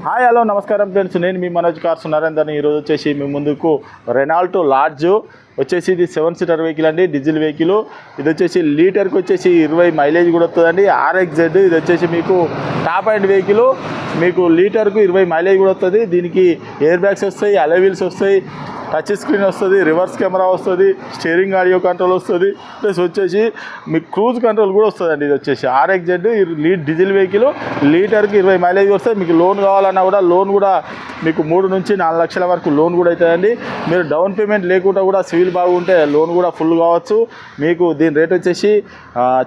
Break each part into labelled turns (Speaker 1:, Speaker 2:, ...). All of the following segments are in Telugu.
Speaker 1: హాయ్ హలో నమస్కారం ఫ్రెండ్స్, నేను మీ మనోజ్ కార్స్ నరేందర్ని. ఈరోజు వచ్చేసి మీ ముందుకు రెనాల్టో లార్జ్ వచ్చేసి ఇది 7 సీటర్ వెహికల్ అండి, డీజిల్ వెహికల్. ఇది వచ్చేసి లీటర్కి వచ్చేసి 20 మైలేజ్ కూడా వస్తుందండి. RXZ ఇది వచ్చేసి మీకు టాప్ అండ్ వెహికల్, మీకు లీటర్కు 20 మైలేజ్ కూడా వస్తుంది. దీనికి ఎయిర్ బ్యాగ్స్ వస్తాయి, అలై వీల్స్ వస్తాయి, టచ్ స్క్రీన్ వస్తుంది, రివర్స్ కెమెరా వస్తుంది, స్టీరింగ్ ఆడియో కంట్రోల్ వస్తుంది, ప్లస్ వచ్చేసి మీకు క్రూజ్ కంట్రోల్ కూడా వస్తుందండి. ఇది వచ్చేసి RXZ డీజిల్ వెహికల్, లీటర్కి 20 మైలేజ్ వస్తుంది. మీకు లోన్ కావాలన్నా కూడా లోన్ కూడా మీకు 3 నుంచి 4 లక్షల వరకు లోన్ కూడా అవుతుందండి. మీరు డౌన్ పేమెంట్ లేకుండా కూడా సివిల్ బాగుంటే లోన్ కూడా ఫుల్ కావచ్చు. మీకు దీని రేట్ వచ్చేసి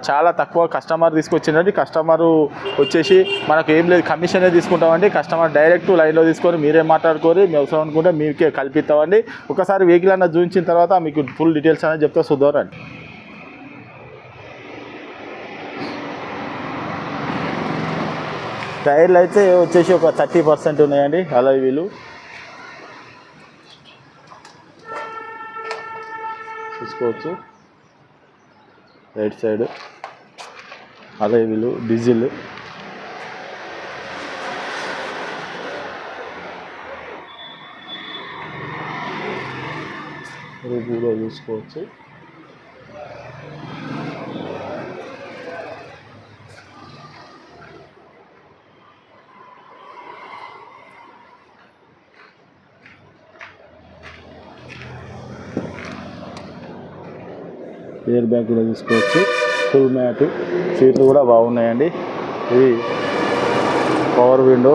Speaker 1: చాలా తక్కువ. కస్టమర్ తీసుకొచ్చిందండి. కస్టమర్ వచ్చేసి మనకు ఏం లేదు, కమిషనే తీసుకుంటామండి. కస్టమర్ డైరెక్ట్ లైన్లో తీసుకొని మీరే మాట్లాడుకొని మీ అవసరం అనుకుంటే మీకే కల్పిస్తామండి. ఒకసారి వెహికల్ అన్న చూపించిన తర్వాత మీకు ఫుల్ డీటెయిల్స్ అనేది చెప్తా చూద్దామండి. టైర్లు అయితే వచ్చేసి ఒక 30% ఉన్నాయండి. అలై వీలు చూసుకోవచ్చు. రైట్ సైడ్ అలై వీలు డీజిల్. కూడా చూసుకోవచ్చు. ఎయిర్ బ్యాగ్ కూడా చూసుకోవచ్చు. ఫుల్ మ్యాట్, సీట్లు కూడా బాగున్నాయండి. ఇది power window,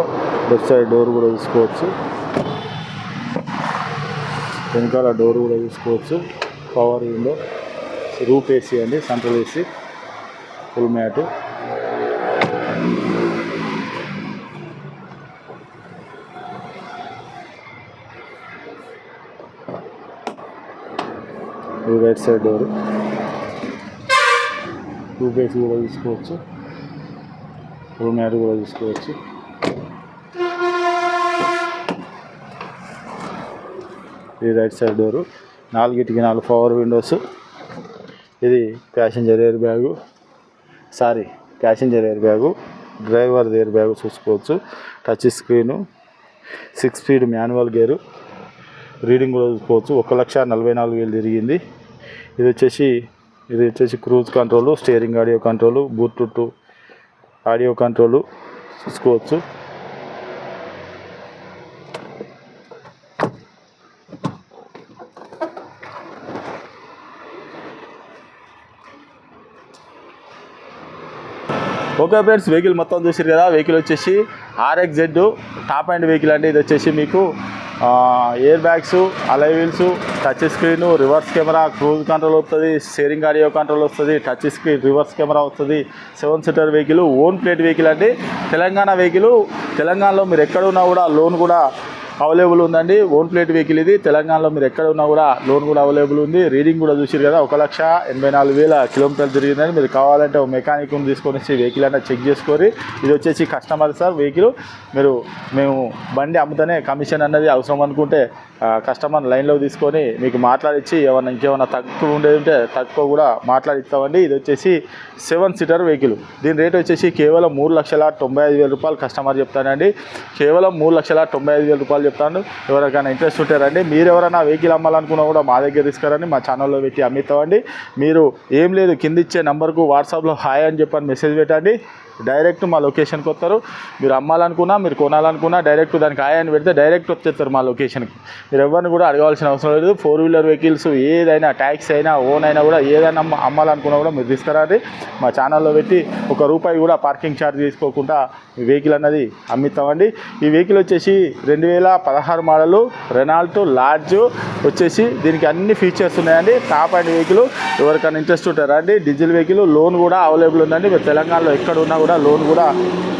Speaker 1: left side door కూడా చూసుకోవచ్చు. వెనకాల డోర్ కూడా చూసుకోవచ్చు. పవర్ విండో, రూప్ ఏసీ అండి, సెంట్రల్ ఏసీ, ఫుల్ మ్యాట్. ఇది right side door, roof AC కూడా చూసుకోవచ్చు. ఫుల్ మ్యాట్ కూడా చూసుకోవచ్చు. ఇది right side door, 4 power windows. ఇది passenger airbag, driver airbag చూసుకోవచ్చు. Touch screen, 6 speed manual gear, reading కూడా చూసుకోవచ్చు. 1,44,000 తిరిగింది. ఇది వచ్చేసి cruise control, steering audio control, Bluetooth audio control చూసుకోవచ్చు. ఓకే ఫ్రెండ్స్, వెహికల్ మొత్తం చూసారు కదా. వెహికల్ వచ్చేసి RXZ టాప్ అండ్ వెహికల్ అండి. ఇది వచ్చేసి మీకు ఎయిర్ బ్యాగ్స్, అలై wheels, touch screen, reverse camera, cruise control వస్తుంది, స్టీరింగ్ ఆడియో కంట్రోల్ వస్తుంది, టచ్ స్క్రీన్, రివర్స్ కెమెరా వస్తుంది. 7 seater vehicle, own plate vehicle అండి. తెలంగాణ వెహికల్. తెలంగాణలో మీరు ఎక్కడున్నా కూడా లోన్ కూడా అవైలబుల్ ఉందండి. ఓన్ ప్లేట్ వెహికల్ ఇది. తెలంగాణలో మీరు ఎక్కడ ఉన్నా కూడా లోన్ కూడా అవైలబుల్ ఉంది. రీడింగ్ కూడా చూసారు కదా, 1,84,000 కిలోమీటర్లు తిరిగిందని. మీరు కావాలంటే ఒక మెకానిక్ని తీసుకొని వచ్చి వెహికల్ అంటే చెక్ చేసుకొని. ఇది వచ్చేసి కస్టమర్ సార్ వెహికల్. మేము బండి అమ్ముతూనే కమిషన్ అన్నది అవసరం అనుకుంటే కస్టమర్ లైన్లో తీసుకొని మీకు మాట్లాడిచ్చి ఇంకేమన్నా తక్కువ ఉండేది ఉంటే తక్కువ కూడా మాట్లాడిస్తామండి. ఇది వచ్చేసి 7 సీటర్ వెహికల్. దీని రేట్ వచ్చేసి కేవలం 3,95,000 రూపాయలు కస్టమర్ చెప్తానండి. కేవలం 3,95,000 రూపాయలు చెప్తాను. ఎవరికైనా ఇంట్రెస్ట్ ఉంటారండి. మీరు ఎవరైనా వెహికల్ అమ్మాలనుకున్నా కూడా మా దగ్గర తీసుకురండి, మా ఛానల్లో పెట్టి అమ్మిస్తామండి. మీరు ఏం లేదు, కింద ఇచ్చే నెంబర్కు వాట్సాప్లో హాయ్ అని చెప్పని మెసేజ్ పెట్టండి. డైరెక్ట్ మా లొకేషన్కి వస్తారు. మీరు అమ్మాలనుకున్నా, మీరు కొనాలనుకున్నా డైరెక్ట్ దానికి హాయ్ అని పెడితే డైరెక్ట్ వచ్చేస్తారు మా లొకేషన్కి. మీరు ఎవరిని కూడా అడగాల్సిన అవసరం లేదు. 4 వీలర్ వెహికల్స్ ఏదైనా, ట్యాక్సీ అయినా, ఓన్ అయినా కూడా ఏదైనా అమ్మాలనుకున్నా కూడా మీరు తీసుకురండి. మా ఛానల్లో పెట్టి ₹1 కూడా పార్కింగ్ ఛార్జ్ తీసుకోకుండా ఈ వెహికల్ అన్నది అమ్మిస్తామండి. ఈ వెహికల్ వచ్చేసి 2016 మోడలు రెనాల్టో లార్జ్ వచ్చేసి. దీనికి అన్ని ఫీచర్స్ ఉన్నాయండి. Top and vehicle. ఎవరికైనా ఇంట్రెస్ట్ ఉంటారా అండి? Diesel vehicle. లోన్ కూడా అవైలబుల్ ఉందండి. మీరు తెలంగాణలో ఎక్కడ ఉన్నా కూడా లోన్ కూడా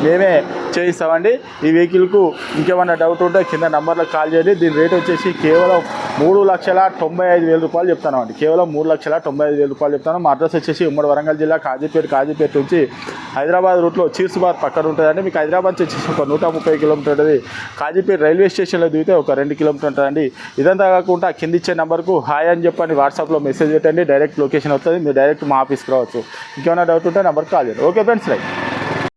Speaker 1: మేమే చేయిస్తామండి. ఈ వెహికల్కు ఇంకేమైనా డౌట్ ఉంటే కింద నెంబర్లకు కాల్ చేయండి. దీని రేట్ వచ్చేసి కేవలం 3,95,000 రూపాయలు చెప్తాను. కేవలం 3,95,000 రూపాయలు చెప్తాను. మా అడ్రస్ వచ్చేసి ఉమ్మడి వరంగల్ జిల్లా కాజీపేట నుంచి హైదరాబాద్ రూట్లో చీర్సుబాద్ పక్కన ఉంటుందండి. మీకు హైదరాబాద్ నుంచి వచ్చేసి ఒక 130 కిలోమీటర్ ఉంటుంది. కాజీపేట రైల్వే స్టేషన్లో దిగితే ఒక 2 కిలోమీటర్ ఉంటుందండి. ఇదంతా కాకుండా కింద ఇచ్చే నెంబర్కు హాయ్ అని చెప్పండి, వాట్సాప్లో మెసేజ్ పెట్టండి. డైరెక్ట్ లొకేషన్ వస్తుంది. మీరు డైరెక్ట్ మా ఆఫీస్కి రావచ్చు. ఇంకేమైనా డౌట్ ఉంటే నెంబర్కి కాల్ చేయండి. Okay friends, right.